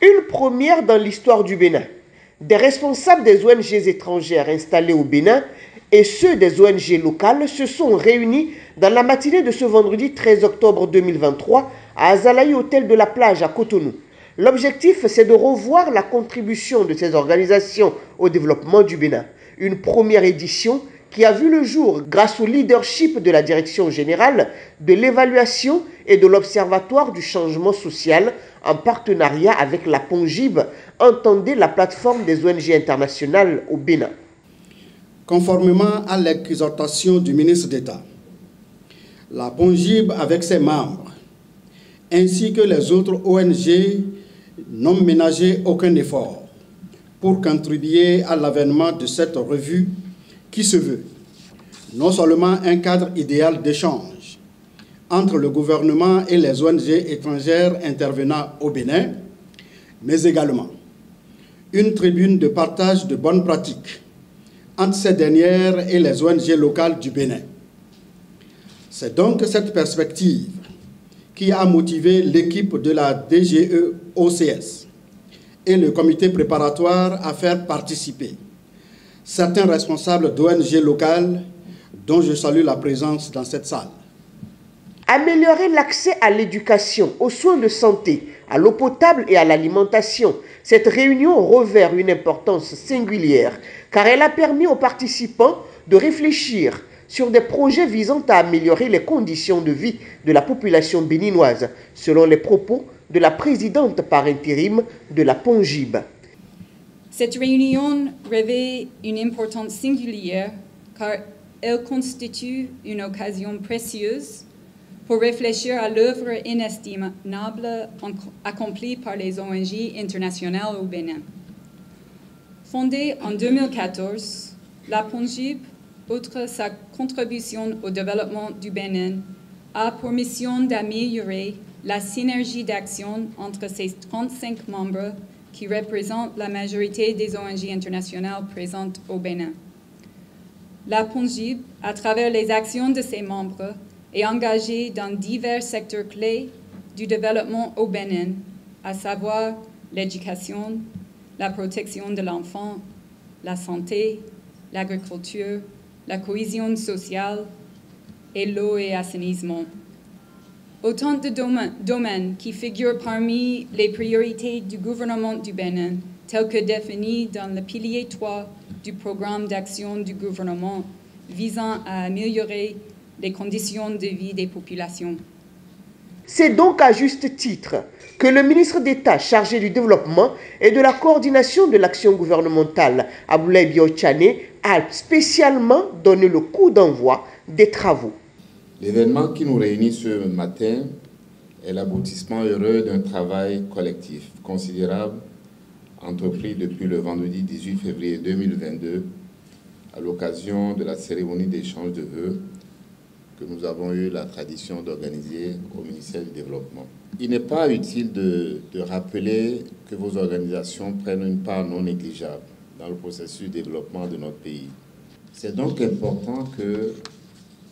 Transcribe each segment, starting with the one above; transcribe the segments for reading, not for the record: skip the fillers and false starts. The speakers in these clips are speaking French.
Une première dans l'histoire du Bénin. Des responsables des ONG étrangères installées au Bénin et ceux des ONG locales se sont réunis dans la matinée de ce vendredi 13 octobre 2023 à Azalaï Hôtel de la Plage à Cotonou. L'objectif, c'est de revoir la contribution de ces organisations au développement du Bénin. Une première édition qui a vu le jour grâce au leadership de la Direction générale de l'évaluation et de l'Observatoire du changement social en partenariat avec la PONGIB, entendez la plateforme des ONG internationales au Bénin. Conformément à l'exhortation du ministre d'État, la PONGIB avec ses membres, ainsi que les autres ONG, n'ont ménagé aucun effort pour contribuer à l'avènement de cette revue qui se veut non seulement un cadre idéal d'échange entre le gouvernement et les ONG étrangères intervenant au Bénin, mais également une tribune de partage de bonnes pratiques entre ces dernières et les ONG locales du Bénin. C'est donc cette perspective qui a motivé l'équipe de la DGE-OCS et le comité préparatoire à faire participer certains responsables d'ONG locales dont je salue la présence dans cette salle. Améliorer l'accès à l'éducation, aux soins de santé, à l'eau potable et à l'alimentation. Cette réunion revêt une importance singulière car elle a permis aux participants de réfléchir sur des projets visant à améliorer les conditions de vie de la population béninoise, selon les propos de la présidente par intérim de la PONGIB. Cette réunion revêt une importance singulière car elle constitue une occasion précieuse pour réfléchir à l'œuvre inestimable accomplie par les ONG internationales au Bénin. Fondée en 2014, la PONGIB, outre sa contribution au développement du Bénin, a pour mission d'améliorer la synergie d'action entre ses 35 membres qui représentent la majorité des ONG internationales présentes au Bénin. La PONGIB, à travers les actions de ses membres, est engagée dans divers secteurs clés du développement au Bénin, à savoir l'éducation, la protection de l'enfant, la santé, l'agriculture, la cohésion sociale et l'eau et assainissement. Autant de domaines qui figurent parmi les priorités du gouvernement du Bénin, tels que définis dans le pilier 3 du programme d'action du gouvernement visant à améliorer les conditions de vie des populations. C'est donc à juste titre que le ministre d'État chargé du développement et de la coordination de l'action gouvernementale, Aboulaye Biotchane, a spécialement donné le coup d'envoi des travaux. L'événement qui nous réunit ce matin est l'aboutissement heureux d'un travail collectif considérable entrepris depuis le vendredi 18 février 2022 à l'occasion de la cérémonie d'échange de vœux que nous avons eu la tradition d'organiser au ministère du Développement. Il n'est pas utile de rappeler que vos organisations prennent une part non négligeable dans le processus de développement de notre pays. C'est donc important que,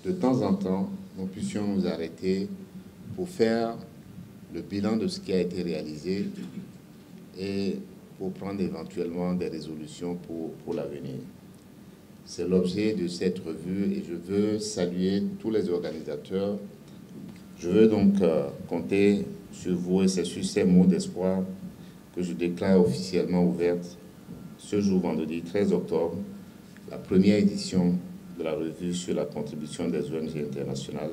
de temps en temps, nous puissions nous arrêter pour faire le bilan de ce qui a été réalisé et pour prendre éventuellement des résolutions pour l'avenir. C'est l'objet de cette revue et je veux saluer tous les organisateurs. Je veux donc compter sur vous et c'est sur ces mots d'espoir que je déclare officiellement ouverte ce jour vendredi 13 octobre la première édition de la revue sur la contribution des ONG internationales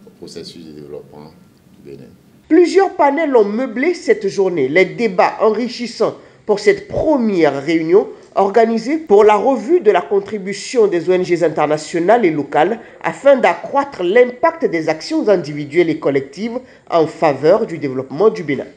au processus de développement du Bénin. Plusieurs panels ont meublé cette journée. Les débats enrichissants pour cette première réunion organisée pour la revue de la contribution des ONG internationales et locales afin d'accroître l'impact des actions individuelles et collectives en faveur du développement du Bénin.